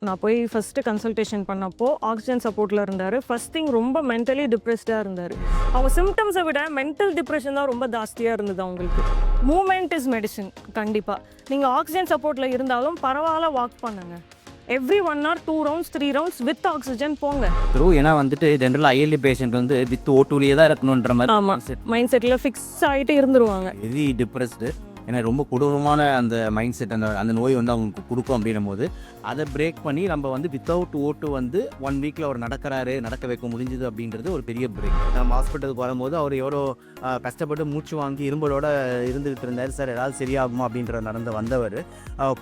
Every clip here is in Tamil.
நான் போய் ஃபஸ்ட்டு கன்சல்டேஷன் பண்ணப்போ ஆக்சிஜன் சப்போர்ட்டில் இருந்தார். ஃபஸ்ட் திங் ரொம்ப மென்டலி டிப்ரெஸ்டாக இருந்தார். அவங்க சிம்டம்ஸை விட மென்டல் டிப்ரெஷன் தான் ரொம்ப ஜாஸ்தியாக இருந்தது அவங்களுக்கு. Movement is medicine. கண்டிப்பாக நீங்கள் ஆக்சிஜன் சப்போர்ட்டில் இருந்தாலும் பரவாயில்ல, வாக் பண்ணுங்க. Every 1 hour 2 rounds 3 rounds with oxygen போங்க. ஏன்னா வந்துட்டு ஜென்ரலாக ஐஎல்டி பேஷண்ட் வந்து வித் ஓட்டூலியே தான் இருக்கணுன்ற மாதிரி ஆமாம், மைண்ட் செட்டில் ஃபிக்ஸ் ஆகிட்டு இருந்துருவாங்க. Very depressed. ஏன்னா ரொம்ப கொடூரமான அந்த மைண்ட் செட் அந்த நோய் வந்து அவங்களுக்கு கொடுக்கும் அப்படின்னும் போது அதை பிரேக் பண்ணி நம்ம வந்து வித்தவுட் ஓட்டு வந்து 1 வீக்கில் அவர் நடக்க வைக்க முடிஞ்சுது அப்படின்றது ஒரு பெரிய பிரேக். நம்ம ஹாஸ்பிட்டலுக்கு வரும்போது அவர் எவ்வளோ கஷ்டப்பட்டு மூச்சு வாங்கி இரும்பலோட இருந்துகிட்டு இருந்தார். சார் ஏதாவது சரியாகுமா அப்படின்ற வந்தவர்,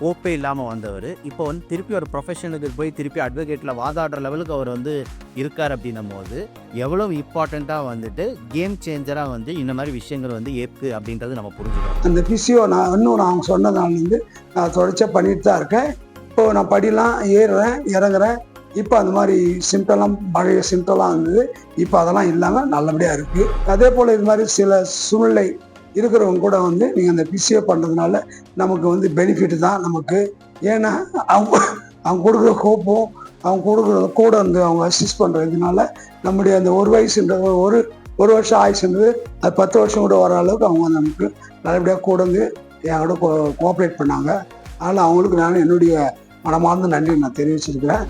போப்பே இல்லாமல் வந்தவர், இப்போ வந்து திருப்பி ஒரு ப்ரொஃபஷனுக்கு போய் திருப்பி அட்வொகேட்டில் வாதாடுற லெவலுக்கு அவர் வந்து இருக்கார். அப்படின்னும் போது எவ்வளோ இம்பார்ட்டண்ட்டாக வந்துட்டு கேம் சேஞ்சராக வந்து இந்த மாதிரி விஷயங்கள் வந்து ஏற்று அப்படின்றது நம்ம புரிஞ்சுக்கணும். அந்த பிசியோ நான் அவங்க சொன்னதாலேருந்து நான் தொடர்ச்சியாக பண்ணிட்டு தான் இருக்கேன். இப்போது நான் படிலாம் ஏறுறேன் இறங்குறேன். இப்போ அந்த மாதிரி சிம்டம்லாம் பழைய சிம்டம்லாம் இருந்தது, இப்போ அதெல்லாம் இல்லாமல் நல்லபடியாக இருக்குது. அதே போல் இது மாதிரி சில சூழ்நிலை இருக்கிறவங்க கூட வந்து நீங்கள் அந்த பிசியோ பண்ணுறதுனால நமக்கு வந்து பெனிஃபிட் தான் நமக்கு. ஏன்னா அவங்க கொடுக்குற ஹோப்பும் அவங்க கொடுக்குற கூட வந்து அவங்க அசிஸ்ட் பண்ணுறதுனால நம்முடைய அந்த ஒரு வயசுன்றது ஒரு வருஷம் ஆயிடுச்சுன்றது அது 10 வருஷம் கூட வர அளவுக்கு அவங்க நமக்கு நல்லபடியாக கூட வந்து என் கூட கோஆப்ரேட் பண்ணாங்க. அதனால் அவங்களுக்கு நான் என்னுடைய மனமார்ந்த நன்றி நான் தெரிவிச்சிருக்கிறேன்.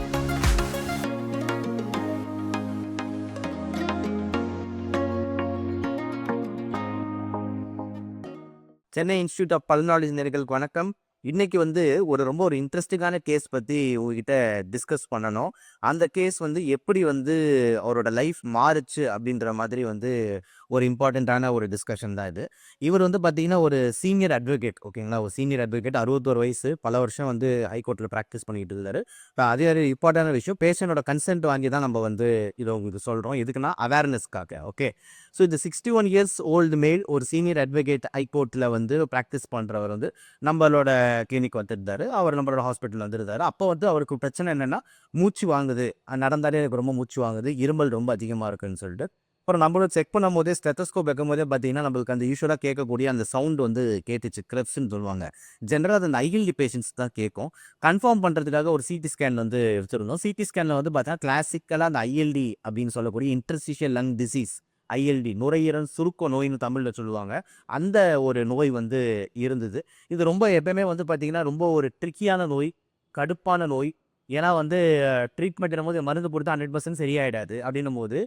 சென்னை இன்ஸ்டியூட் ஆஃப் பல்நாலேஜ் நேயர்களுக்கு வணக்கம். இன்னைக்கு வந்து ரொம்ப ஒரு இன்ட்ரெஸ்டிங்கான கேஸ் பற்றி உங்ககிட்ட டிஸ்கஸ் பண்ணணும். அந்த கேஸ் வந்து எப்படி வந்து அவரோட லைஃப் மாறுச்சு அப்படின்ற மாதிரி வந்து ஒரு இம்பார்ட்டண்ட்டான ஒரு டிஸ்கஷன் தான் இது. இவர் வந்து பார்த்தீங்கன்னா ஒரு சீனியர் அட்வொகேட், ஓகேங்களா? ஒரு சீனியர் அட்வொகேட், 61 வயசு, பல வருஷம் வந்து ஹைகோர்ட்டில் ப்ராக்டிஸ் பண்ணிக்கிட்டு இருந்தார். இப்போ அதே ஒரு இம்பார்ட்டண்டான விஷயம், பேஷண்டோட கன்சென்ட் வாங்கி தான் நம்ம வந்து இதை உங்களுக்கு சொல்கிறோம். எதுக்குன்னா அவேர்னஸ்க்காக. ஓகே, ஸோ இந்த 61 years ஓல்டு மேல் ஒரு சீனியர் அட்வொகேட் ஹைகோர்ட்டில் வந்து ப்ராக்டிஸ் பண்ணுறவர் வந்து நம்மளோட கிளினிக் வந்துருந்தாரு. அவர் நம்மளோட ஹாஸ்பிட்டல் வந்துருந்தாரு. அப்போ வந்து அவருக்கு பிரச்சனை என்னென்னா மூச்சு வாங்குது, நடந்தாலே எனக்கு ரொம்ப மூச்சு வாங்குது, இருமல் ரொம்ப அதிகமாக இருக்குன்னு சொல்லிட்டு அப்புறம் நம்மளும் செக் பண்ணும் போதே ஸ்டெத்தஸ்கோப் வைக்கும் போதே பார்த்தீங்கன்னா நம்மளுக்கு அந்த யூஸ்வலாக கேட்கக்கூடிய அந்த சவுண்ட் வந்து கேட்டுச்சு, கிரெப்ஸ்ன்னு சொல்லுவாங்க. ஜென்ரலாக அது அந்த ஐஎல்டி பேஷண்ட்ஸ் தான் கேட்கும். கன்ஃபார்ம் பண்ணுறதுக்காக ஒரு சிடி ஸ்கேன் வந்து எடுத்துருந்தோம். சிடி ஸ்கேனில் வந்து பார்த்தா கிளாசிக்கலாக அந்த ஐஎல்டி அப்படின்னு சொல்லக்கூடிய இன்டர்ஸ்டிஷியல் லங் டிசீஸ், ஐஎல்டி நுரையீரல் சுருக்க நோயின்னு தமிழில் சொல்லுவாங்க, அந்த ஒரு நோய் வந்து இருந்தது. இது ரொம்ப எப்பயுமே வந்து பார்த்தீங்கன்னா ரொம்ப ஒரு ட்ரிக்கியான நோய், கடுப்பான நோய். ஏன்னா வந்து ட்ரீட்மெண்ட் போது மருந்து கொடுத்தா 100% சரியாயிடாது. அப்படின்னும் போது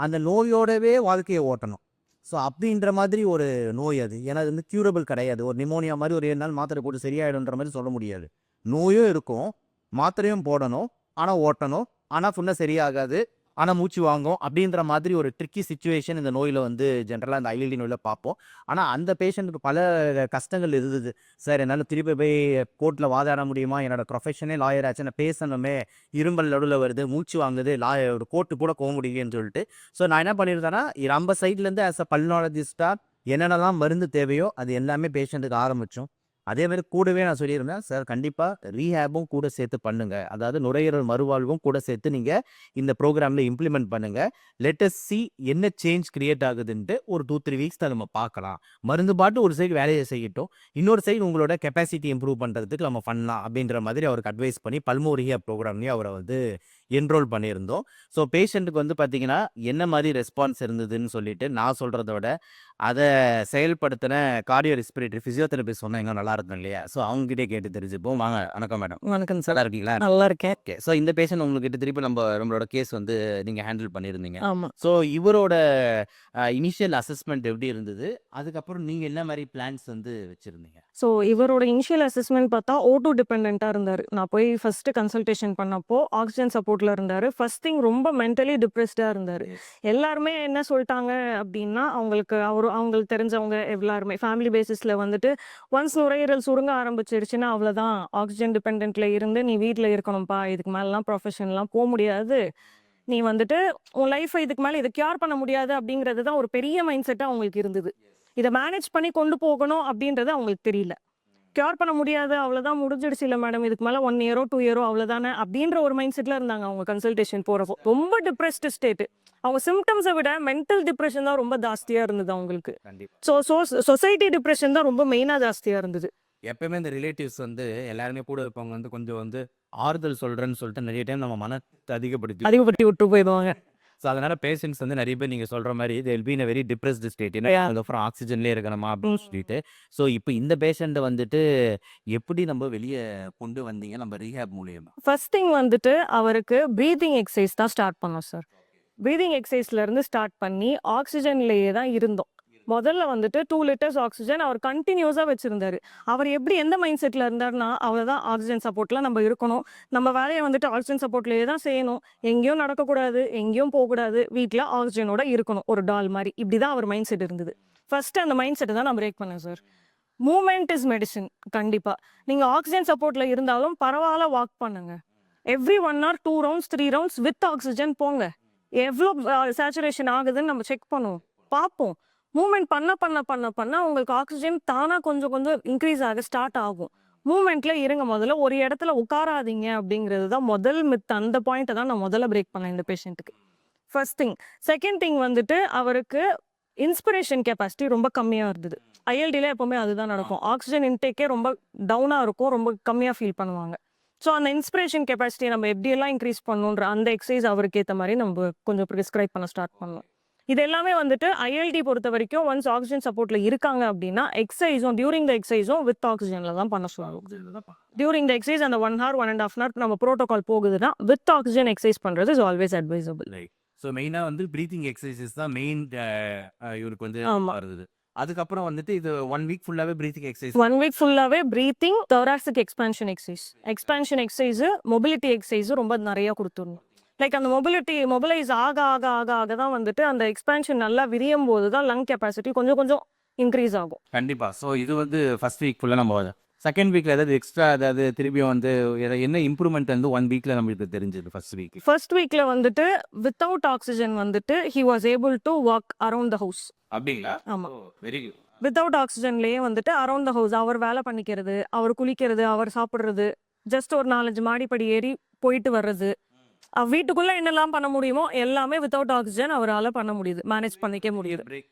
அந்த நோயோடவே வாழ்க்கையை ஓட்டணும். ஸோ அப்படின்ற மாதிரி ஒரு நோய் அது. ஏன்னா அது வந்து க்யூரபிள் கிடையாது. ஒரு நிமோனியா மாதிரி ஒரு 7 நாள் மாத்திரை போட்டு சரியாயிடுன்ற மாதிரி சொல்ல முடியாது. நோயும் இருக்கும், மாத்திரையும் போடணும், ஆனால் ஓட்டணும், ஆனால் ஃபுல்லாக சரியாகாது, ஆனால் மூச்சு வாங்கும். அப்படின்ற மாதிரி ஒரு ட்ரிக்கி சுச்சுவேஷன் இந்த நோயில் வந்து ஜென்ரலாக இந்த ஐஎல்டி நோயில் பார்ப்போம். ஆனால் அந்த பேஷண்ட்டுக்கு பல கஷ்டங்கள் இருந்தது. சார் என்னால் திருப்பி போய் கோர்ட்டில் வாதாட முடியுமா, என்னோட ப்ரொஃபஷனே லாயர் ஆச்சு, நான் பேசணுமே, இரும்பல் நடுவில் வருது, மூச்சு வாங்குது, ஒரு கோர்ட்டு கூட போக முடியுன்னு சொல்லிட்டு. ஸோ நான் என்ன பண்ணியிருந்தேன்னா நம்ம சைட்லேருந்து ஆஸ் அ பல்நாலஜிஸ்டாக என்னென்னலாம் மருந்து தேவையோ அது எல்லாமே பேஷண்ட்டுக்கு ஆரம்பித்தோம். அதேமாதிரி கூடவே நான் சொல்லியிருந்தேன், சார் கண்டிப்பாக ரீஹேபும் கூட சேர்த்து பண்ணுங்கள், அதாவது நுரையீரல் மறுவாழ்வும் கூட சேர்த்து நீங்கள் இந்த ப்ரோக்ராமில் இம்ப்ளிமெண்ட் பண்ணுங்கள். லெட்டஸ் சி என்ன சேஞ்ச் கிரியேட் ஆகுதுன்ட்டு ஒரு 2-3 வீக்ஸ் தான் நம்ம பார்க்கலாம். மருந்து பாட்டு ஒரு சைடு வேலையை செய்யட்டும், இன்னொரு சைடு உங்களோட கெப்பாசிட்டி இம்ப்ரூவ் பண்ணுறதுக்கு நம்ம பண்ணலாம் அப்படின்ற மாதிரி அவருக்கு அட்வைஸ் பண்ணி பல்மோரியா ப்ரோக்ராம்லேயும் அவரை வந்து என்ரோல் பண்ணியிருந்தோம். ஸோ பேஷண்ட்டுக்கு வந்து பார்த்தீங்கன்னா என்ன மாதிரி ரெஸ்பான்ஸ் இருந்ததுன்னு சொல்லிட்டு நான் சொல்கிறத விட அதை செயல்படுத்தின கார்டியோ ரெஸ்பிரேட்டரி ஃபிசியோதெரபிஸ்ட் சொன்னால் எங்கே நல்லா இருக்கும் இல்லையா? ஸோ அவங்ககிட்டே கேட்டு தெரிஞ்சுப்போம். வாங்க. வணக்கம் மேடம். வணக்கம் சார். நல்லா இருக்கீங்களா? நல்லா இருக்கேன். ஓகே, ஸோ இந்த பேஷண்ட் உங்ககிட்ட திருப்பி நம்மளோட கேஸ் வந்து நீங்கள் ஹேண்டில் பண்ணியிருந்தீங்க. ஆமாம். ஸோ இவரோட இனிஷியல் அசஸ்மெண்ட் எப்படி இருந்தது, அதுக்கப்புறம் நீங்கள் என்ன மாதிரி பிளான்ஸ் வந்து வச்சுருந்தீங்க? ஸோ இவரோட இனிஷியல் அசஸ்மெண்ட் பார்த்தா ஓட்டோ டிபெண்ட்டாக இருந்தார். நான் போய் ஃபஸ்ட்டு கன்சல்டேஷன் பண்ணப்போ ஆக்சிஜன் சப்போர்ட்டில் இருந்தார். ஃபஸ்ட் திங் ரொம்ப மென்டலி டிப்ரெஸ்டாக இருந்தார். எல்லாருமே என்ன சொல்லிட்டாங்க அப்படின்னா அவங்களுக்கு தெரிஞ்சவங்க எல்லாருமே ஃபேமிலி பேசிஸில் வந்துட்டு ஒன்ஸ் நுரையீரல் சுருங்க ஆரம்பிச்சிருச்சுன்னா அவ்வளோதான், ஆக்சிஜன் டிபெண்ட்டில் இருந்து நீ வீட்டில் இருக்கணும்ப்பா, இதுக்கு மேலாம் ப்ரொஃபஷன்லாம் போக முடியாது, நீ வந்துட்டு உன் லைஃப்பை இதுக்கு மேலே இதை கேர் பண்ண முடியாது அப்படிங்கிறது தான் ஒரு பெரிய மைண்ட் செட்டாக அவங்களுக்கு இருந்தது. இதை மேனேஜ் பண்ணி கொண்டு போகணும் அப்படின்றது அவங்களுக்கு தெரியல. கியூர் பண்ண முடியாது, அவ்வளோதான், முடிஞ்சிடுச்சு இல்லை மேடம், இதுக்கு மேலே 1 year 2 year அவ்வளோதானே அப்படின்ற ஒரு மைண்ட் செட்டில் இருந்தாங்க அவங்க கன்சல்டேஷன் போகிறப்போ. ரொம்ப டிப்ரெஸ்டு ஸ்டேட்டு. அவங்க சிம்டம்ஸை விட மென்டல் டிப்ரெஷன் தான் ரொம்ப ஜாஸ்தியாக இருந்தது அவங்களுக்கு. சொசைட்டி டிப்ரெஷன் தான் ரொம்ப மெயினாக ஜாஸ்தியாக இருந்தது. எப்பயுமே இந்த ரிலேட்டிவ்ஸ் வந்து எல்லாருமே கூட இருப்பவங்க வந்து கொஞ்சம் வந்து ஆறுதல் சொல்றேன்னு சொல்லிட்டு நிறைய டைம் நம்ம மனத்தை அதிகப்படுத்தி அதிகப்பட்டி விட்டு போயிடுவாங்க. ஸோ அதனால பேஷண்ட்ஸ் வந்து நிறைய பேர் நீங்க சொல்ற மாதிரி they will be in a very depressed state. ஏன்னா Yeah. அதுக்கப்புறம் ஆக்சிஜன்லேயே இருக்கணுமா அப்படின்னு ம். சொல்லிட்டு. ஸோ இப்போ இந்த பேஷண்ட்டை வந்துட்டு எப்படி நம்ம வெளியே கொண்டு வந்தீங்க நம்ம ரீஹேப் மூலியமா? ஃபர்ஸ்ட் திங் வந்துட்டு அவருக்கு பிரீதிங் எக்ஸசைஸ் தான் ஸ்டார்ட் பண்ணோம் சார். பிரீதிங் எக்ஸசைஸ்ல இருந்து ஸ்டார்ட் பண்ணி ஆக்ஸிஜன்லயே தான் இருந்தோம். முதல்ல வந்துட்டு 2 லிட்டர்ஸ் ஆக்ஸிஜன் அவர் கண்டினியூஸா வச்சிருந்தாரு. அவர் எப்படி எந்த மைண்ட் செட்ல இருந்தாருன்னா, அவ்வளவுதான் ஆக்ஸிஜன் சப்போர்ட்ல நம்ம இருக்கணும். நம்ம வேலையை வந்துட்டு ஆக்ஸிஜன் சப்போர்ட்லயே தான் செய்யணும். எங்கேயும் நடக்கக்கூடாது, எங்கேயும் போகக்கூடாது. வீட்ல ஆக்ஸிஜனோட இருக்கணும். ஒரு டால் மாதிரி. இப்படிதான் அவர் மைண்ட் செட் இருந்தது. ஃபர்ஸ்ட் அந்த மைண்ட் செட்டை தான் நான் பிரேக் பண்ணேன் சார். Moment is medicine. கண்டிப்பா. நீங்க ஆக்ஸிஜன் சப்போர்ட்ல இருந்தாலும் பரவாயில்ல வாக் பண்ணுங்க. Every 1 hour 2 rounds 3 rounds with oxygen போங்க. எவ்வளோ சேச்சுரேஷன் ஆகுதுன்னு நம்ம செக் பண்ணுவோம், பார்ப்போம். மூவ்மெண்ட் பண்ண பண்ண பண்ண பண்ண உங்களுக்கு ஆக்ஸிஜன் தானா கொஞ்சம் கொஞ்சம் இன்க்ரீஸ் ஆக ஸ்டார்ட் ஆகும். மூவ்மெண்ட்ல இருங்க. முதல்ல ஒரு இடத்துல உட்காராதீங்க அப்படிங்கிறது தான் முதல் மித். அந்த பாயிண்ட்டை தான் நான் முதல்ல பிரேக் பண்ணேன் இந்த பேஷண்ட்டுக்கு. First thing. செகண்ட் திங் வந்துட்டு அவருக்கு இன்ஸ்பிரேஷன் கெப்பாசிட்டி ரொம்ப கம்மியாக இருந்தது. ஐஎல்டியில் எப்போவுமே அதுதான் நடக்கும். ஆக்சிஜன் இன்டேக்கே ரொம்ப டவுனாக இருக்கும், ரொம்ப கம்மியாக ஃபீல் பண்ணுவாங்க. ஸோ அந்த இன்ஸ்பிரேஷன் கெப்பாசிட்டியை நம்ம எப்படியெல்லாம் இன்க்ரீஸ் பண்ணணுன்ற அந்த எக்ஸசைஸ் அவருக்கு ஏற்ற மாதிரி நம்ம கொஞ்சம் ப்ரிஸ்கிரைப் பண்ண ஸ்டார்ட் பண்ணணும். இது எல்லாமே வந்துட்டு ஐஎல்டி பொறுத்த வரைக்கும் ஒன்ஸ் ஆக்சிஜன் சப்போர்ட்ல இருக்காங்க அப்படின்னா எக்ஸசைஸும் டியூரிங் த எக்ஸசைஸும் வித் ஆக்சிஜன்ல தான் பண்ண சொல்லுவோம். டியூரிங் த எக்ஸசைஸ் அந்த 1 hour 1.5 hour நம்ம ப்ரோட்டோகால் போகுதுன்னா வித் ஆக்சிஜன் எக்ஸசைஸ் பண்றது இஸ் ஆல்வேஸ் அட்வைசபிள். ஸோ மெயினாக வந்து ப்ரீத்திங் எக்ஸசைசஸ் தான் மெயின் இவருக்கு வந்து ஆமா. வருது. அதுக்கப்புறம் வந்துட்டு இது 1 week ஃபுல்லாகவே ப்ரீத்திங் எக்ஸசைஸ். 1 week ஃபுல்லாவே breathing, thoracic expansion exercise, expansion exercise, mobility exercise ரொம்ப நிறைய கொடுத்துடணும். லைக் அந்த மொபிலைஸ் ஆக ஆக ஆக ஆக தான் வந்துட்டு அந்த எக்ஸ்பான்ஷன் நல்லா விரியும் போது தான் லங் கெப்பாசிட்டி கொஞ்சம் கொஞ்சம் இன்க்ரீஸ் ஆகும். கண்டிப்பாக. ஸோ இது வந்து ஃபர்ஸ்ட் வீக் ஃபுல்லாக நம்ம செகண்ட் வீக்கில் ஏதாவது எக்ஸ்ட்ரா ஏதாவது திரும்பியும் வந்து என்ன இம்ப்ரூவ்மெண்ட் வந்து 1 weekல நம்மளுக்கு தெரிஞ்சது ஃபர்ஸ்ட் வீக்ல வந்துட்டு வித்தவுட் ஆக்சிஜன் வந்துட்டு he was able to walk around the house. அப்படிங்களா? ஆமா. Very good. வித்தவுட் ஆக்சிஜன்லயே வந்துட்டு அரௌண்ட் த ஹவுஸ் அவர் வேலை பண்ணிக்கிறது, அவர் குளிக்கிறது, அவர் சாப்பிட்றது, ஜஸ்ட் ஒரு 4-5 மாடிப்படி ஏறி போயிட்டு வர்றது, வீட்டுக்குள்ள என்னெல்லாம் பண்ண முடியுமோ எல்லாமே வித்தவுட் ஆக்சிஜன் அவரால் பண்ண முடியுது, மேனேஜ் பண்ணிக்க முடியுது.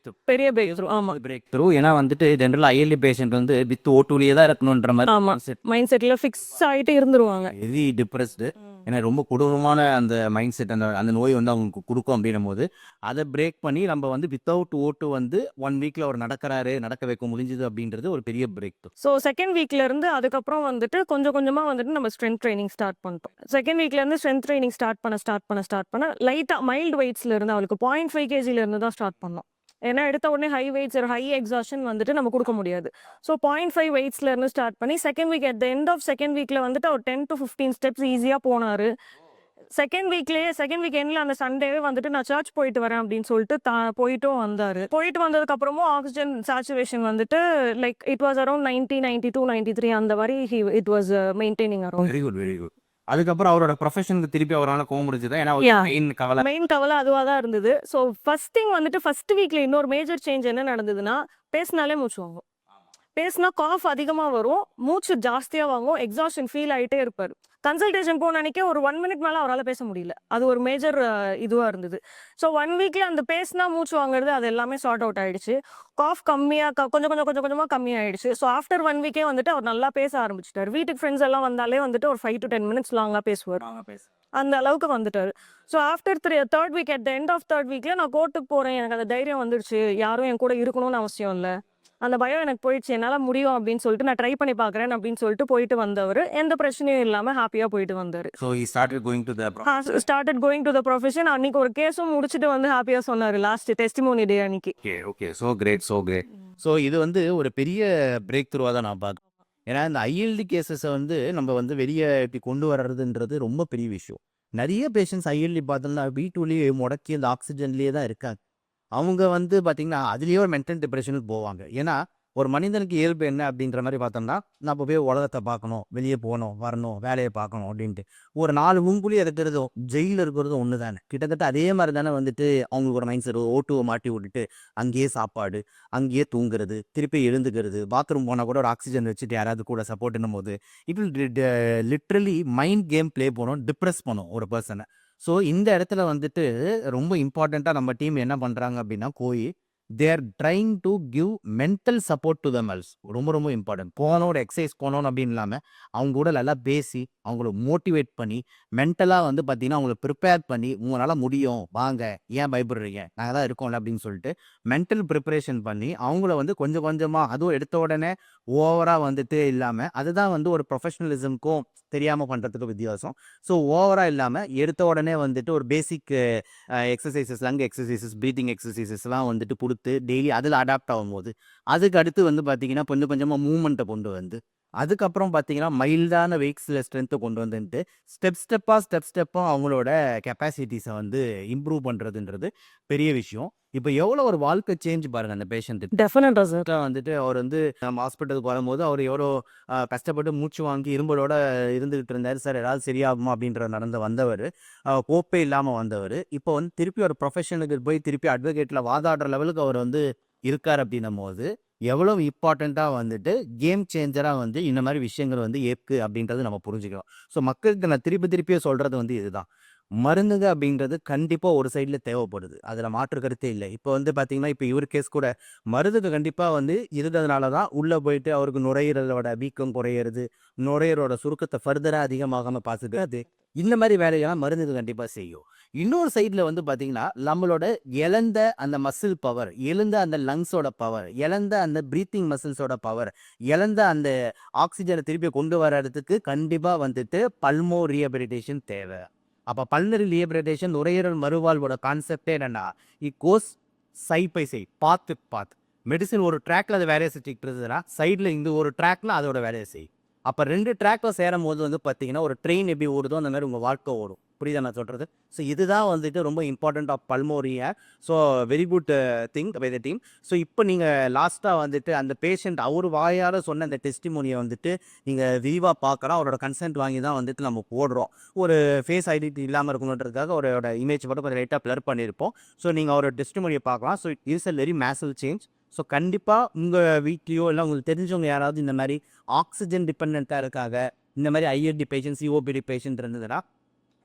பெரிய பிரேக் த்ரூ. ஆமா, பிரேக் த்ரூ. ஏன்னா வந்துட்டு ஜென்ரலாக ஐஎல்டி பேஷண்ட் வந்து வித் ஓட்டூலியே தான் இருக்கணுன்ற மாதிரி ஆமா மைண்ட் செட்ல ஃபிக்ஸ் ஆயிட்டு இருந்துருவாங்க. Very depressed. ஏன்னா ரொம்ப கொடூரமான அந்த மைண்ட் செட் அந்த நோய் வந்து அவங்களுக்கு கொடுக்கும் அப்படின்னும் போது அதை பிரேக் பண்ணி நம்ம வந்து வித்தவுட் ஓட்டு வந்து 1 weekல அவர் நடக்க வைக்க முடிஞ்சது அப்படின்றது ஒரு பெரிய பிரேக் த்ரூ. ஸோ செகண்ட் வீக்ல இருந்து அதுக்கப்புறம் வந்துட்டு கொஞ்சம் கொஞ்சமா வந்துட்டு நம்ம ஸ்ட்ரென்த் ட்ரைனிங் ஸ்டார்ட் பண்ணிட்டோம். செகண்ட் வீக்ல இருந்து ஸ்ட்ரென்த் ட்ரைனிங் ஸ்டார்ட் பண்ண லைட்டா மைல்டு வெயிட்ஸ்ல இருந்து அவளுக்கு 0.5 kgல இருந்து தான் ஸ்டார்ட் பண்ணோம். ஏன்னா எடுத்த உடனே ஹை வெயிட்ஸ் ஒரு ஹை எக்ஸாஷன் வந்துட்டு நம்ம கொடுக்க முடியாது. ஸோ 0.5 வெயிட்ஸ்ல இருந்து ஸ்டார்ட் பண்ணி second week at the end of second வீக்ல வந்துட்டு ஒரு 10 to 15 ஸ்டெப்ஸ் ஈஸியா போனாரு. செகண்ட் வீக் எண்ட்ல அந்த சண்டேவே வந்துட்டு நான் சர்ச் போயிட்டு வரேன் அப்படின்னு சொல்லிட்டு போயிட்டும் வந்தாரு. போயிட்டு வந்ததுக்கு அப்புறமும் ஆக்சிஜன் சேச்சுரேஷன் வந்துட்டு லைக் இட் வாஸ் அரௌண்ட் 90, 92, 93 அந்த மாதிரி it was maintaining around. Very good, very good. அதுக்கப்புறம் அவரோட ப்ரொஃபஷனுக்கு திருப்பி அவரால் போக முடிஞ்சது. ஏன்னா மெயின் கவலை அதுவாக தான் இருந்தது. ஸோ ஃபர்ஸ்ட் திங் வந்துட்டு ஃபர்ஸ்ட் வீக்ல இன்னொரு மேஜர் சேஞ்ச் என்ன நடந்ததுன்னா பேசினாலே மூச்சு வாங்கும். பேசினா காஃப் அதிகமாக வரும், மூச்சு ஜாஸ்தியாக வாங்கும், எக்ஸாஷன் ஃபீல் ஆகிட்டே இருப்பார். கன்சல்டேஷன் போன அன்னைக்கே ஒரு 1 minute மேலே அவரால் பேச முடியல. அது ஒரு மேஜர் இதுவாக இருந்தது. ஸோ 1 weekல அந்த பேசினா மூச்சு வாங்குறது அது எல்லாமே சார்ட் அவுட் ஆயிடுச்சு. காஃப் கம்மியாக கொஞ்சமாக கம்மியாயிடுச்சு. ஸோ ஆஃப்டர் 1 weekே வந்துட்டு அவர் நல்லா பேச ஆரம்பிச்சிட்டார். வீட்டுக்கு ஃப்ரெண்ட்ஸ் எல்லாம் வந்தாலே வந்துட்டு ஒரு 5 to 10 minutes லாங்காக பேசுவார். அந்த அளவுக்கு வந்துட்டாரு. So after third week at the end of third வீக்ல நான் கோர்ட்டுக்கு போகிறேன், எனக்கு அந்த தைரியம் வந்துடுச்சு, யாரும் என் கூட இருக்கணும்னு அவசியம் இல்லை, அந்த பயம் எனக்கு போயிடுச்சு, என்னால் முடியும் அப்படின்னு சொல்லிட்டு நான் ட்ரை பண்ணி பார்க்குறேன் அப்படின்னு சொல்லிட்டு போயிட்டு வந்தவர் எந்த பிரச்சனையும் இல்லாமல் ஹாப்பியாக போயிட்டு வந்தார். So he started going to the profession. அன்னைக்கு ஒரு கேஸும் முடிச்சுட்டு வந்து ஹாப்பியாக சொன்னார் லாஸ்ட் டெஸ்டிமோனி டே அன்னைக்கு. Okay so great. ஸோ இது வந்து ஒரு பெரிய பிரேக் த்ரூவாக தான் நான் பார்க்குறேன். ஏன்னா இந்த ஐஎல்டி கேசஸை வந்து நம்ம வந்து வெளியே இப்படி கொண்டு வர்றதுன்றது ரொம்ப பெரிய விஷயம். நிறைய பேஷண்ட்ஸ் ஐஎல்டி பார்த்தோம்னா வீட்டுலேயே முடக்கி அந்த ஆக்சிஜன்லேயே தான் இருக்காங்க. அவங்க வந்து பார்த்தீங்கன்னா அதுலேயே ஒரு மென்டல் டிப்ரெஷனுக்கு போவாங்க. ஏன்னா ஒரு மனிதனுக்கு இயல்பு என்ன அப்படின்ற மாதிரி பார்த்தோம்னா நம்ம போய் உலகத்தை பார்க்கணும், வெளியே போகணும், வரணும், வேலையை பார்க்கணும் அப்படின்ட்டு ஒரு 4 முன்புலி இருக்கிறதும் ஜெயிலில் இருக்கிறதும் ஒன்று தானே. கிட்டத்தட்ட அதே மாதிரி தானே வந்துட்டு அவங்களுக்கு ஒரு மைண்ட் செட். ஓட்டுவை மாட்டி விட்டுட்டு அங்கேயே சாப்பாடு, அங்கேயே தூங்குறது, திருப்பி எழுந்துக்கிறது, பாத்ரூம் போனால் கூட ஒரு ஆக்சிஜன் வச்சுட்டு யாராவது கூட சப்போர்ட்னும் போது it will literally mind game play பண்ணும், டிப்ரெஸ் பண்ணும் ஒரு பர்சனை. ஸோ இந்த இடத்துல வந்துட்டு ரொம்ப இம்பார்ட்டண்ட்டாக நம்ம டீம் என்ன பண்ணுறாங்க அப்படின்னா they're trying to give mental support to them. ரொம்ப ரொம்ப இம்பார்ட்டன்ட். போனோம் ஒரு எக்ஸசைஸ் போனோம் அப்படின்னு இல்லாமல் அவங்க கூட நல்லா பேசி அவங்கள மோட்டிவேட் பண்ணி மென்டலாக வந்து பார்த்தீங்கன்னா அவங்கள ப்ரிப்பேர் பண்ணி உங்களால் முடியும் வாங்க ஏன் பயப்படுறீங்க நாங்கள் தான் இருக்கோம்ல அப்படின்னு சொல்லிட்டு மென்டல் ப்ரிப்பரேஷன் பண்ணி அவங்கள வந்து கொஞ்சம் கொஞ்சமாக அதுவும் எடுத்த உடனே ஓவராக வந்துட்டு இல்லாமல் அதுதான் வந்து ஒரு ப்ரொஃபஷனலிசம்க்கும் தெரியாமல் பண்ணுறதுக்கு வித்தியாசம். ஸோ ஓவராக இல்லாமல் எடுத்த உடனே வந்துட்டு ஒரு பேசிக் எக்ஸசைசஸ் லங் எக்ஸசைசஸ் ப்ரீத்திங் எக்ஸசைசஸ்லாம் வந்துட்டு கொடுத்து டெய்லி அதில் அடாப்ட் ஆகும்போது அதுக்கு அடுத்து வந்து பார்த்தீங்கன்னா கொஞ்சம் கொஞ்சமாக மூவ்மெண்ட்டை கொண்டு வந்து அதுக்கப்புறம் பார்த்தீங்கன்னா மைல்டான வெயிட்ஸில் ஸ்ட்ரென்த்தை கொண்டு வந்துட்டு ஸ்டெப்பாக அவங்களோட கெப்பாசிட்டிஸை வந்து இம்ப்ரூவ் பண்ணுறதுன்றது பெரிய விஷயம். இப்போ எவ்வளோ ஒரு வாழ்க்கை சேஞ்ச் பாருங்க அந்த பேஷண்ட்டு டெஃபினட்டா சார். வந்துட்டு அவர் வந்து நம்ம ஹாஸ்பிட்டலுக்கு வரும்போது அவர் எவ்வளோ கஷ்டப்பட்டு மூச்சு வாங்கி இரும்பலோட இருந்துகிட்டு இருந்தார். சார் ஏதாவது சரியாகுமா அப்படின்ற நடந்து வந்தவர், கோப்பே இல்லாமல் வந்தவர், இப்போ வந்து திருப்பி ஒரு ப்ரொஃபஷனுக்கு போய் திருப்பி அட்வொகேட்டில் வாதாடுற லெவலுக்கு அவர் வந்து இருக்கார் அப்படின்னும் போது எவ்வளவு இம்பார்ட்டண்ட்டாக வந்துட்டு கேம் சேஞ்சராக வந்து இந்த மாதிரி விஷயங்கள் வந்து ஏற்கு அப்படின்றது நம்ம புரிஞ்சுக்கிறோம். ஸோ மக்களுக்கு நான் திருப்பியே சொல்கிறது வந்து இதுதான். மருந்துங்க அப்படின்றது கண்டிப்பாக ஒரு சைடில் தேவைப்படுது, அதில் மாற்று கருத்தே இல்லை. இப்போ வந்து பார்த்தீங்கன்னா இப்போ இவர் கேஸ் கூட மருந்துக்கு கண்டிப்பாக வந்து இருந்ததுனால தான் உள்ளே போயிட்டு அவருக்கு நுரையீரலோட வீக்கம் குறையிறது, நுரையீரலோட சுருக்கத்தை ஃபர்தராக அதிகமாகாமல் பார்த்துக்கிறது, இந்த மாதிரி வேலையெல்லாம் மருந்துக்கு கண்டிப்பாக செய்யும். இன்னொரு சைடில் வந்து பார்த்தீங்கன்னா நம்மளோட இழந்த அந்த மசில் பவர், இழந்த அந்த லங்ஸோட பவர், இழந்த அந்த ப்ரீத்திங் மசில்ஸோட பவர், இழந்த அந்த ஆக்சிஜனை திருப்பி கொண்டு வர்றதுக்கு கண்டிப்பாக வந்துட்டு பல்மோ ரீஹபிலிட்டேஷன் தேவை. அப்போ பல்னரி ரீஹபிலிட்டேஷன் நுரையீரல் மறுவாழ்வோட கான்செப்டே என்னன்னா it goes side by side, both medicine ஒரு ட்ராக்ல அது வேலையை செஞ்சுக்கிட்டு இருந்ததுன்னா சைடில் இந்த ஒரு ட்ராக்ல அதோட வேலையை செய். அப்போ 2 ட்ராக்ல சேரும் போது வந்து பார்த்தீங்கன்னா ஒரு ட்ரெயின் எப்படி ஓடுதோ அந்த மாதிரி உங்கள் வாழ்க்கை ஓடும். புரியுதா நான் சொல்கிறது? ஸோ இதுதான் வந்துட்டு ரொம்ப இம்பார்ட்டன்ட் ஆஃப் பல்மோரியா. So very good thing by the team. So இப்போ நீங்கள் லாஸ்ட்டாக வந்துட்டு அந்த பேஷண்ட் அவர் வாயால் சொன்ன அந்த டெஸ்டிமோனியை வந்துட்டு நீங்கள் விரிவாக பார்க்கலாம். அவரோட கன்சென்ட் வாங்கி தான் வந்துட்டு நம்ம போடுறோம். ஒரு ஃபேஸ் ஐடென்டிட்டி இல்லாமல் இருக்கணுன்றதுக்காக அவரோட இமேஜ் மட்டும் கொஞ்சம் லைட்டாக ப்ளர் பண்ணியிருப்போம். ஸோ நீங்கள் அவரோட டெஸ்டிமோனியை பார்க்கலாம். So it is a very massive change. So கண்டிப்பாக உங்கள் வீட்லேயோ இல்லை உங்களுக்கு தெரிஞ்சவங்க யாராவது இந்த மாதிரி ஆக்சிஜன் டிபெண்ட்டாக இருக்காங்க, இந்த மாதிரி ஐஎல்டி பேஷண்ட் சிஓபிடி பேஷண்ட் இருந்ததுன்னா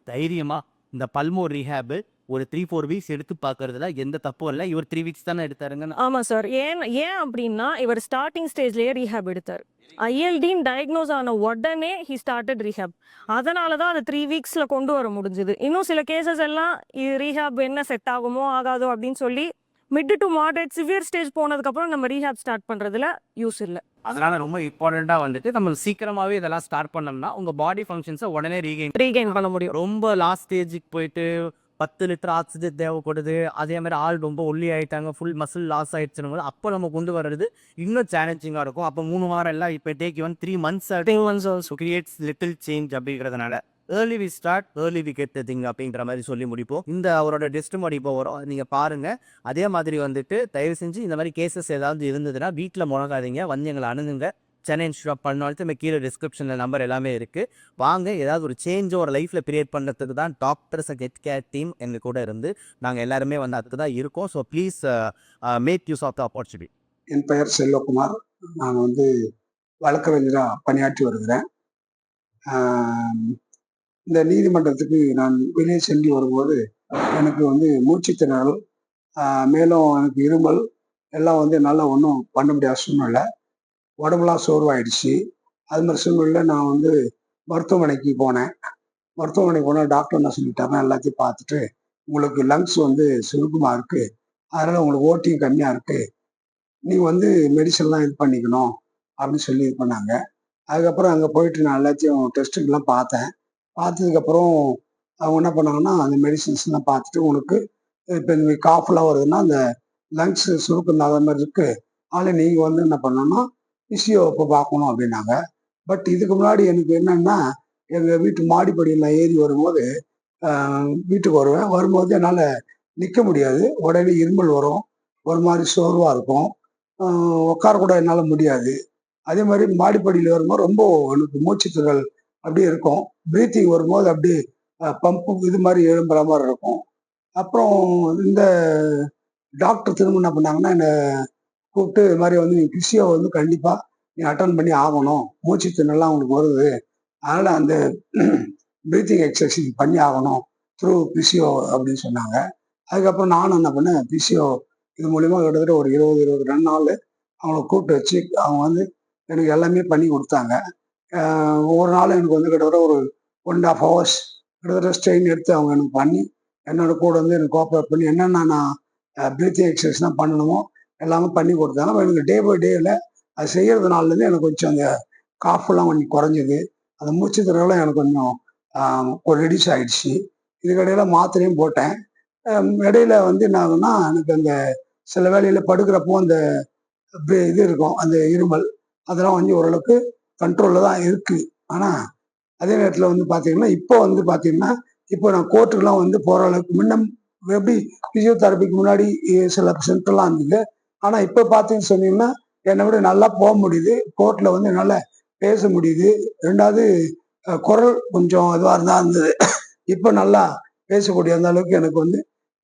தைரியமாக இந்த பல்மோ ரீஹேபு ஒரு 3-4 வீக்ஸ் எடுத்து பார்க்கறதுல எந்த தப்பும் இல்லை. இவர் 3 வீக்ஸ் தானே எடுத்தாருங்க. ஆமா சார். ஏன் அப்படின்னா இவர் ஸ்டார்டிங் ஸ்டேஜ்லயே ரீஹேப் எடுத்தார். ஐஎல்டின்னு டயக்னோஸ் ஆன உடனே ஹி ஸ்டார்டட் ரீஹேப். அதனால தான் அதை 3 வீக்ஸில் கொண்டு வர முடிஞ்சுது. இன்னும் சில கேசஸ் எல்லாம் ரீஹேப் என்ன செட் ஆகுமோ ஆகாதோ அப்படின்னு சொல்லி mid to moderate severe stage போனதுக்கப்புறம் நம்ம ரீஹேப் ஸ்டார்ட் பண்ணுறதுல யூஸ் இல்லை. அதனால ரொம்ப இம்பார்ட்டண்ட்டாக வந்துட்டு நம்ம சீக்கிரமாகவே இதெல்லாம் ஸ்டார்ட் பண்ணோம்னா உங்கள் பாடி ஃபங்க்ஷன்ஸை உடனே ரீகெயின் பண்ண முடியும். ரொம்ப லாஸ்ட் ஸ்டேஜுக்கு போயிட்டு 10 லிட்டர் ஆக்சிஜன் தேவைப்படுது, அதே மாதிரி ஆள் ரொம்ப ஒல்லி ஆகிட்டாங்க, ஃபுல் மசில் லாஸ் ஆகிடுச்சுன்னு அப்போ நம்ம கொண்டு வர்றது இன்னும் சேலஞ்சிங்காக இருக்கும். அப்போ 3 வாரம் எல்லாம் இப்போ take even 3 months also creates little change அப்படிங்கிறதுனால early we start early we get the thing அப்படின்ற மாதிரி சொல்லி முடிப்போம். இந்த அவரோட டெஸ்டிமோனி இப்போ வரும், நீங்கள் பாருங்கள். அதே மாதிரி வந்துட்டு தயவு செஞ்சு இந்த மாதிரி கேசஸ் ஏதாவது இருந்ததுன்னா வீட்டில் முழங்காதீங்க, வந்து எங்களை அணுகுங்க. சென்னை இன்ஸ்டியூட் ஆஃப் பல்மனாலஜி நம்ம கீழே டிஸ்கிரிப்ஷனில் நம்பர் எல்லாமே இருக்குது. வாங்க, ஏதாவது ஒரு சேஞ்சோ ஒரு லைஃப்பில் கிரியேட் பண்ணுறதுக்கு தான் டாக்டர்ஸ் கெட் கேர் டீம் எங்கள் கூட இருந்து நாங்கள் எல்லாருமே வந்து அதுக்கு தான் இருக்கோம். So please make use of the opportunity. என் பெயர் செல்வகுமார். நான் வந்து வழக்கறிஞராக பணியாற்றி வருகிறேன். இந்த நீதிமன்றத்துக்கு நான் வெளியே சென்று வரும்போது எனக்கு வந்து மூச்சு திணறல், மேலும் எனக்கு இருமல் எல்லாம் வந்து நல்லா ஒன்றும் பண்ண முடியாத சூழ்நிலை, உடம்புலாம் சோர்வாயிடுச்சு. அது மாதிரி சூழ்நிலையில் நான் வந்து மருத்துவமனைக்கு போனேன். மருத்துவமனைக்கு போனால் டாக்டர் என்ன சொல்லிட்டாருன்னா, எல்லாத்தையும் பார்த்துட்டு உங்களுக்கு லங்ஸ் வந்து சுருக்கமாக இருக்குது, அதனால் உங்களுக்கு ஓட்டியும் கம்மியாக இருக்குது, நீங்கள் வந்து மெடிசன்லாம் இது பண்ணிக்கணும் அப்படின்னு சொல்லி இது பண்ணாங்க. அதுக்கப்புறம் அங்கே போயிட்டு நான் எல்லாத்தையும் டெஸ்ட்டுக்கெல்லாம் பார்த்தேன். பார்த்ததுக்கப்புறம் அவங்க என்ன பண்ணாங்கன்னா, அந்த மெடிசின்ஸ்லாம் பார்த்துட்டு உனக்கு இப்போ இந்த காஃப்லாம் வருதுன்னா அந்த லங்ஸ் சுருக்கம் இல்லாத மாதிரி இருக்குது, அதனால் நீங்கள் வந்து என்ன பண்ணணும்னா பிசியோ இப்போ பார்க்கணும் அப்படின்னாங்க. பட் இதுக்கு முன்னாடி எனக்கு என்னன்னா, எங்கள் வீட்டு மாடிப்படியில் நான் ஏறி வரும்போது வீட்டுக்கு வரும்போது என்னால் நிற்க முடியாது, உடனே இருமல் வரும், ஒரு மாதிரி சோர்வாக இருக்கும், உட்கார கூட என்னால் முடியாது. அதே மாதிரி மாடிப்படியில் வரும்போது ரொம்ப எனக்கு மூச்சுத்திணறல் அப்படியே இருக்கும். ப்ரீத்திங் வரும்போது அப்படியே பம்பு இது மாதிரி எழும்புற மாதிரி இருக்கும். அப்புறம் இந்த டாக்டர் திரும்ப என்ன பண்ணாங்கன்னா, என்னை கூப்பிட்டு இது மாதிரி வந்து நீ பிசியோ வந்து கண்டிப்பாக நீ அட்டன் பண்ணி ஆகணும், மூச்சு திணறலாம் உங்களுக்கு வருது, அதனால் அந்த ப்ரீத்திங் எக்ஸசைஸ் பண்ணி ஆகணும் த்ரூ பிசியோ அப்படின்னு சொன்னாங்க. அதுக்கப்புறம் நானும் என்ன பண்ணேன், பிசியோ இது மூலிமா கிட்டத்தட்ட ஒரு 22 நாள் அவங்கள கூப்பிட்டு வச்சு அவங்க வந்து எனக்கு எல்லாமே பண்ணி கொடுத்தாங்க. ஒவ்வொரு நாளும் எனக்கு வந்து கிட்டத்தட்ட ஒரு 1.5 ஹவர்ஸ் கிட்டத்தட்ட ஸ்ட்ரெயின் எடுத்து அவங்க எனக்கு பண்ணி என்னோட கூட வந்து எனக்கு கோஆப்ரேட் பண்ணி என்னென்ன நான் ப்ரீத்திங் எக்ஸசைஸ்லாம் பண்ணணுமோ எல்லாமே பண்ணி கொடுத்தாங்க. அப்ப எனக்கு டே பை டேயில் அது செய்கிறதுனாலேருந்து எனக்கு கொஞ்சம் அந்த காஃபெல்லாம் கொஞ்சம் குறைஞ்சிது. அந்த மூச்சு திணறலும் எனக்கு கொஞ்சம் ஒரு ரெடியூஸ் ஆயிடுச்சு. இதுக்கிடையில மாத்திரையும் போட்டேன். இடையில வந்து என்ன ஆகும்னா எனக்கு அந்த சில வேளையில் படுக்கிறப்போ அந்த இது இருக்கும் அந்த இருமல் அதெல்லாம் வந்து ஓரளவுக்கு கண்ட்ரோலில் தான் இருக்குது. ஆனால் அதே நேரத்தில் வந்து பார்த்தீங்கன்னா இப்போ வந்து பார்த்தீங்கன்னா இப்போ நான் கோர்ட்டுக்கெலாம் வந்து போகிற அளவுக்கு முன்ன எப்படி ஃபிசியோதெரபிக்கு முன்னாடி சில சிம்டம்லாம் இருந்தது. ஆனால் இப்போ பார்த்தீங்கன்னு சொன்னீங்கன்னா என்னை விட நல்லா போக முடியுது. கோர்ட்டில் வந்து என்னால் பேச முடியுது. ரெண்டாவது குரல் கொஞ்சம் இதுவாக இருந்தால் இருந்தது. இப்போ நல்லா பேசக்கூடிய அந்த அளவுக்கு எனக்கு வந்து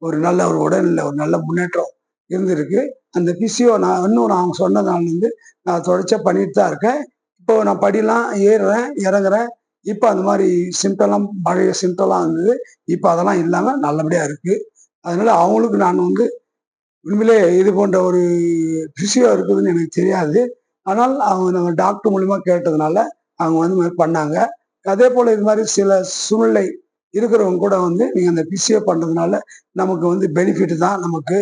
ஒரு நல்ல ஒரு உடல்நிலை ஒரு நல்ல முன்னேற்றம் இருந்திருக்கு. அந்த பிசியோ நான் இன்னும் நான் சொன்னதாலேருந்து நான் தொடர்ச்சியாக பண்ணிட்டு தான் இருக்கேன். இப்போ நான் படிலாம் ஏறுறேன் இறங்குறேன். இப்போ அந்த மாதிரி சிம்டம்லாம் பழைய சிம்டம்லாம் இருந்தது. இப்போ அதெல்லாம் இல்லாமல் நல்லபடியாக இருக்குது. அதனால அவங்களுக்கு நான் வந்து உண்மையிலே இது போன்ற ஒரு பிசியோ இருக்குதுன்னு எனக்கு தெரியாது. ஆனால் அவங்க நம்ம டாக்டர் மூலிமா கேட்டதுனால அவங்க வந்து இது மாதிரி பண்ணாங்க. அதே போல் இது மாதிரி சில சூழ்நிலை இருக்கிறவங்க கூட வந்து நீங்கள் அந்த பிசியோ பண்ணுறதுனால நமக்கு வந்து பெனிஃபிட் தான் நமக்கு.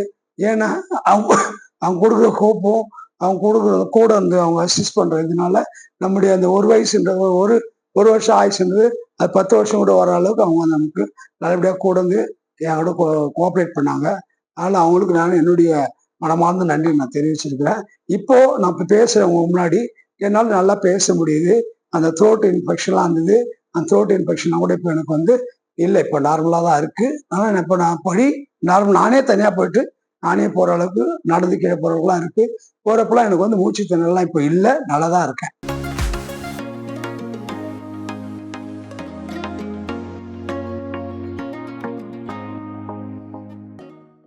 ஏன்னா அவங்க அவங்க கொடுக்குற ஹோப்பும் அவங்க கொடுக்குற கூட வந்து அவங்க அசிஸ்ட் பண்ணுற இதனால நம்முடைய அந்த ஒரு வயசுன்றது ஒரு வருஷம் ஆயுசுன்றது அது 10 வருஷம் கூட வர அளவுக்கு அவங்க நமக்கு நல்லபடியாக கூட வந்து என் கூட கோஆப்ரேட் பண்ணாங்க. அதனால் அவங்களுக்கு நான் என்னுடைய மனமார்ந்த நன்றி நான் தெரிவிச்சிருக்கிறேன். இப்போ நான் இப்போ பேசுகிறவங்க முன்னாடி என்னால் நல்லா பேச முடியுது. அந்த த்ரோட் இன்ஃபெக்ஷன்லாம் இருந்தது. அந்த த்ரோட் இன்ஃபெக்ஷன்லாம் கூட இப்போ எனக்கு வந்து இல்லை. இப்போ நார்மலாக தான் இருக்குது. ஆனால் இப்போ நான் நார்மல் நானே தனியாக போயிட்டு நானே போகிற அளவுக்கு நடந்து கீழே போகிறவங்களாம் இருக்குது. போகிறப்பெல்லாம் எனக்கு வந்து மூச்சு திணறலாம் இப்போ இல்லை. நல்லா தான் இருக்கேன்.